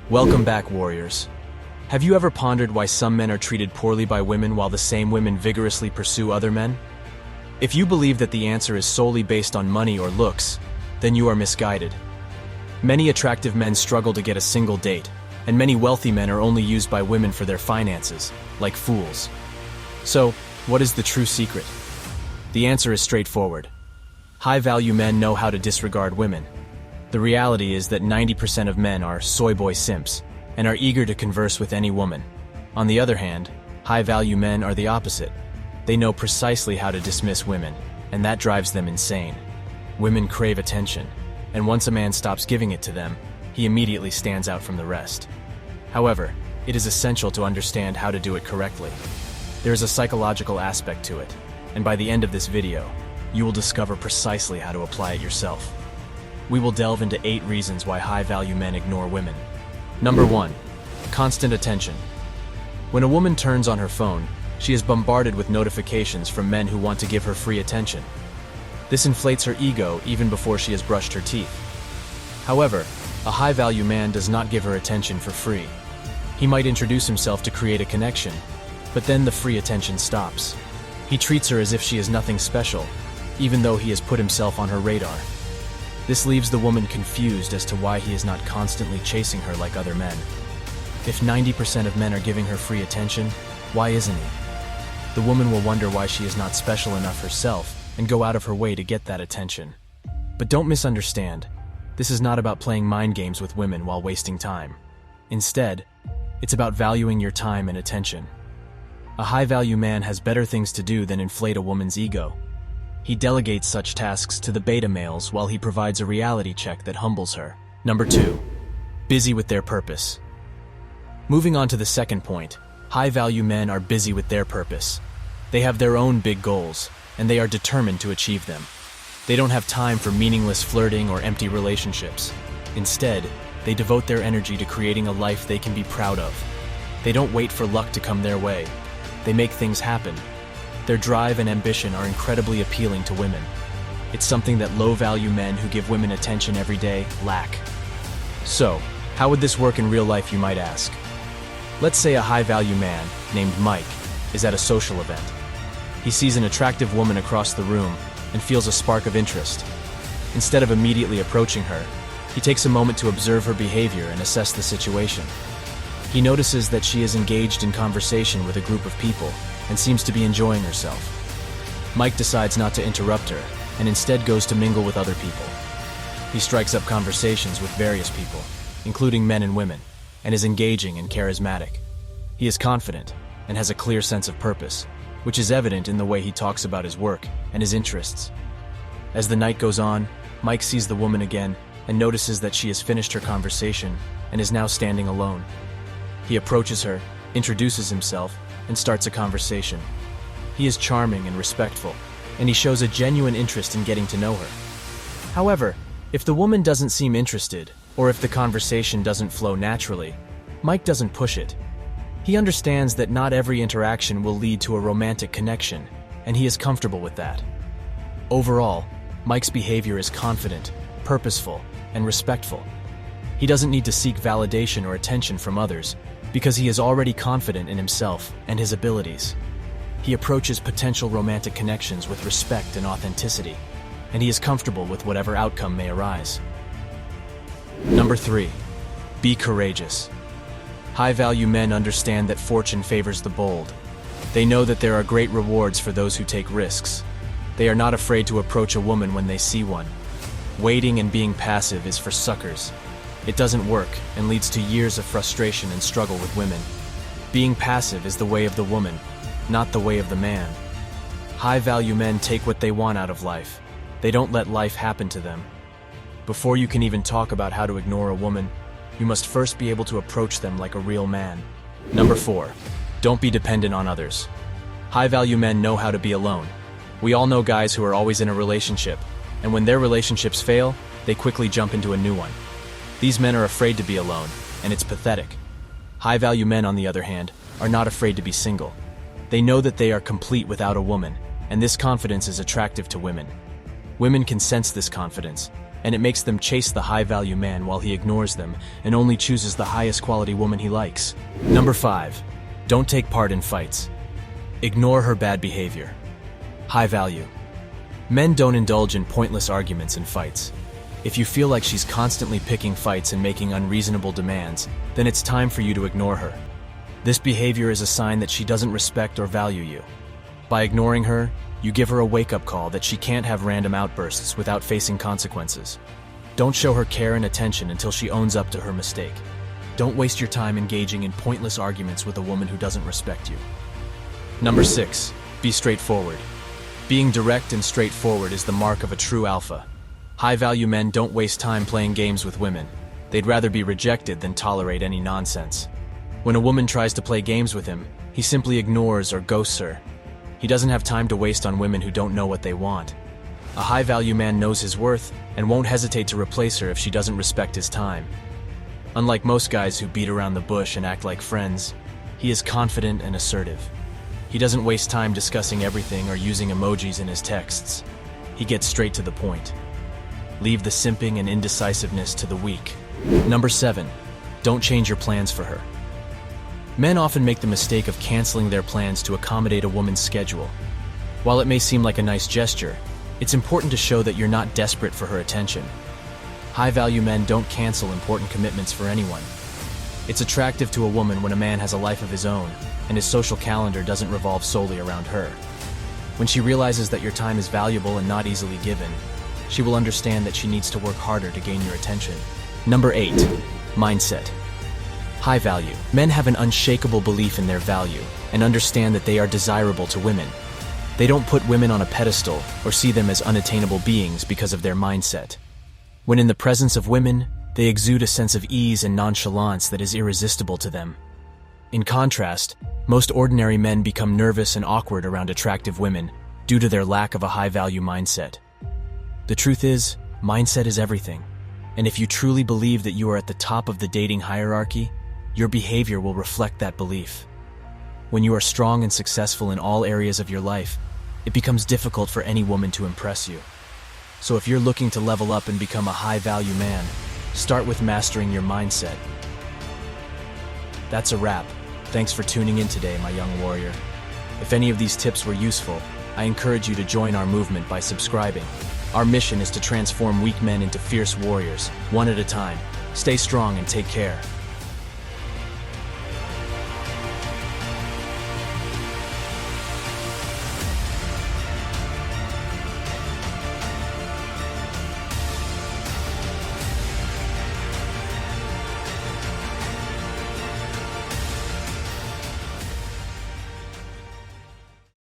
Welcome back, warriors. Have you ever pondered why some men are treated poorly by women while the same women vigorously pursue other men? If you believe that the answer is solely based on money or looks, then you are misguided. Many attractive men struggle to get a single date, and many wealthy men are only used by women for their finances, like fools. So, what is the true secret? The answer is straightforward. High-value men know how to disregard women. The reality is that 90% of men are soy boy simps and are eager to converse with any woman. On the other hand, high-value men are the opposite. They know precisely how to dismiss women, and that drives them insane. Women crave attention, and once a man stops giving it to them, he immediately stands out from the rest. However, it is essential to understand how to do it correctly. There is a psychological aspect to it, and by the end of this video, you will discover precisely how to apply it yourself. We will delve into 8 reasons why high-value men ignore women. Number 1. Constant attention. When a woman turns on her phone, she is bombarded with notifications from men who want to give her free attention. This inflates her ego even before she has brushed her teeth. However, a high-value man does not give her attention for free. He might introduce himself to create a connection, but then the free attention stops. He treats her as if she is nothing special, even though he has put himself on her radar. This leaves the woman confused as to why he is not constantly chasing her like other men. If 90% of men are giving her free attention, why isn't he? The woman will wonder why she is not special enough herself and go out of her way to get that attention. But don't misunderstand. This is not about playing mind games with women while wasting time. Instead, it's about valuing your time and attention. A high-value man has better things to do than inflate a woman's ego. He delegates such tasks to the beta males while he provides a reality check that humbles her. Number 2. Busy with their purpose. Moving on to the second point, high-value men are busy with their purpose. They have their own big goals, and they are determined to achieve them. They don't have time for meaningless flirting or empty relationships. Instead, they devote their energy to creating a life they can be proud of. They don't wait for luck to come their way. They make things happen. Their drive and ambition are incredibly appealing to women. It's something that low-value men who give women attention every day lack. So, how would this work in real life, you might ask? Let's say a high-value man, named Mike, is at a social event. He sees an attractive woman across the room and feels a spark of interest. Instead of immediately approaching her, he takes a moment to observe her behavior and assess the situation. He notices that she is engaged in conversation with a group of people and seems to be enjoying herself. Mike decides not to interrupt her and instead goes to mingle with other people. He strikes up conversations with various people, including men and women, and is engaging and charismatic. He is confident and has a clear sense of purpose, which is evident in the way he talks about his work and his interests. As the night goes on, Mike sees the woman again and notices that she has finished her conversation and is now standing alone. He approaches her, introduces himself, and starts a conversation. He is charming and respectful, and he shows a genuine interest in getting to know her. However, if the woman doesn't seem interested, or if the conversation doesn't flow naturally, Mike doesn't push it. He understands that not every interaction will lead to a romantic connection, and he is comfortable with that. Overall, Mike's behavior is confident, purposeful, and respectful. He doesn't need to seek validation or attention from others, because he is already confident in himself and his abilities. He approaches potential romantic connections with respect and authenticity, and he is comfortable with whatever outcome may arise. Number 3. Be courageous. High-value men understand that fortune favors the bold. They know that there are great rewards for those who take risks. They are not afraid to approach a woman when they see one. Waiting and being passive is for suckers. It doesn't work and leads to years of frustration and struggle with women. Being passive is the way of the woman, not the way of the man. High-value men take what they want out of life. They don't let life happen to them. Before you can even talk about how to ignore a woman, you must first be able to approach them like a real man. Number 4. Don't be dependent on others. High-value men know how to be alone. We all know guys who are always in a relationship, and when their relationships fail, they quickly jump into a new one. These men are afraid to be alone, and it's pathetic. High-value men, on the other hand, are not afraid to be single. They know that they are complete without a woman, and this confidence is attractive to women. Women can sense this confidence, and it makes them chase the high-value man while he ignores them and only chooses the highest quality woman he likes. Number 5. Don't take part in fights. Ignore her bad behavior. High value. Men don't indulge in pointless arguments and fights. If you feel like she's constantly picking fights and making unreasonable demands, then it's time for you to ignore her. This behavior is a sign that she doesn't respect or value you. By ignoring her, you give her a wake-up call that she can't have random outbursts without facing consequences. Don't show her care and attention until she owns up to her mistake. Don't waste your time engaging in pointless arguments with a woman who doesn't respect you. Number 6. Be straightforward. Being direct and straightforward is the mark of a true alpha. High-value men don't waste time playing games with women. They'd rather be rejected than tolerate any nonsense. When a woman tries to play games with him, he simply ignores or ghosts her. He doesn't have time to waste on women who don't know what they want. A high-value man knows his worth and won't hesitate to replace her if she doesn't respect his time. Unlike most guys who beat around the bush and act like friends, he is confident and assertive. He doesn't waste time discussing everything or using emojis in his texts. He gets straight to the point. Leave the simping and indecisiveness to the weak. Number 7. Don't change your plans for her. Men often make the mistake of canceling their plans to accommodate a woman's schedule. While it may seem like a nice gesture, it's important to show that you're not desperate for her attention. High-value men don't cancel important commitments for anyone. It's attractive to a woman when a man has a life of his own, and his social calendar doesn't revolve solely around her. When she realizes that your time is valuable and not easily given, she will understand that she needs to work harder to gain your attention. Number 8. Mindset. High value. Men have an unshakable belief in their value and understand that they are desirable to women. They don't put women on a pedestal or see them as unattainable beings because of their mindset. When in the presence of women, they exude a sense of ease and nonchalance that is irresistible to them. In contrast, most ordinary men become nervous and awkward around attractive women due to their lack of a high-value mindset. The truth is, mindset is everything. And if you truly believe that you are at the top of the dating hierarchy, your behavior will reflect that belief. When you are strong and successful in all areas of your life, it becomes difficult for any woman to impress you. So if you're looking to level up and become a high-value man, start with mastering your mindset. That's a wrap. Thanks for tuning in today, my young warrior. If any of these tips were useful, I encourage you to join our movement by subscribing. Our mission is to transform weak men into fierce warriors, one at a time. Stay strong and take care.